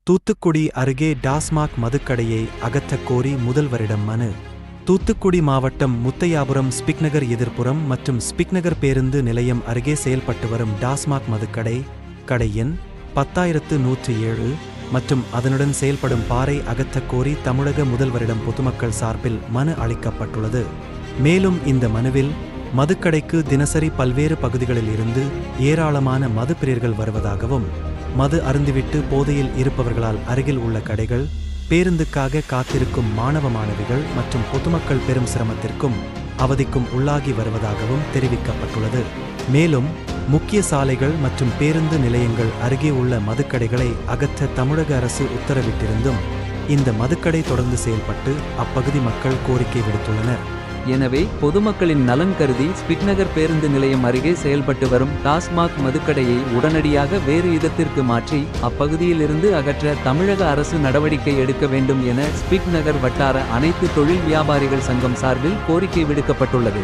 தூத்துக்குடி அருகே டாஸ்மாக் மதுக்கடையை அகற்றக் கோரி முதல்வரிடம் மனு. தூத்துக்குடி மாவட்டம் முத்தையாபுரம் ஸ்பிக்நகர் எதிர்ப்புறம் மற்றும் ஸ்பிக்நகர் பேருந்து நிலையம் அருகே செயல்பட்டு வரும் டாஸ்மாக் மதுக்கடை கடை எண் 10,107 மற்றும் அதனுடன் செயல்படும் பாரை அகற்றக் கோரி தமிழக முதல்வரிடம் பொதுமக்கள் சார்பில் மனு அளிக்கப்பட்டுள்ளது. மேலும் இந்த மனுவில் மதுக்கடைக்கு தினசரி பல்வேறு பகுதிகளில் இருந்து ஏராளமான மதுப்பிரியர்கள் வருவதாகவும், மது அருந்திவிட்டு போதையில் இருப்பவர்களால் அருகில் உள்ள கடைகள், பேருந்துக்காக காத்திருக்கும் மாணவ மாணவிகள் மற்றும் பொதுமக்கள் பெரும் சிரமத்திற்கும் அவதிக்கும் உள்ளாகி வருவதாகவும் தெரிவிக்கப்பட்டுள்ளது. மேலும் முக்கிய சாலைகள் மற்றும் பேருந்து நிலையங்கள் அருகே உள்ள மதுக்கடைகளை அகற்ற தமிழக அரசு உத்தரவிட்டிருந்தும் இந்த மதுக்கடை தொடர்ந்து செயல்பட்டு அப்பகுதி மக்கள் கோரிக்கை விடுத்துள்ளனர். எனவே பொதுமக்களின் நலன் கருதி ஸ்பிக்நகர் பேருந்து நிலையம் அருகே செயல்பட்டு வரும் டாஸ்மாக் மதுக்கடையை உடனடியாக வேறு இடத்திற்கு மாற்றி அப்பகுதியிலிருந்து அகற்ற தமிழக அரசு நடவடிக்கை எடுக்க வேண்டும் என ஸ்பிக்நகர் வட்டார அனைத்து தொழில் வியாபாரிகள் சங்கம் சார்பில் கோரிக்கை விடுக்கப்பட்டுள்ளது.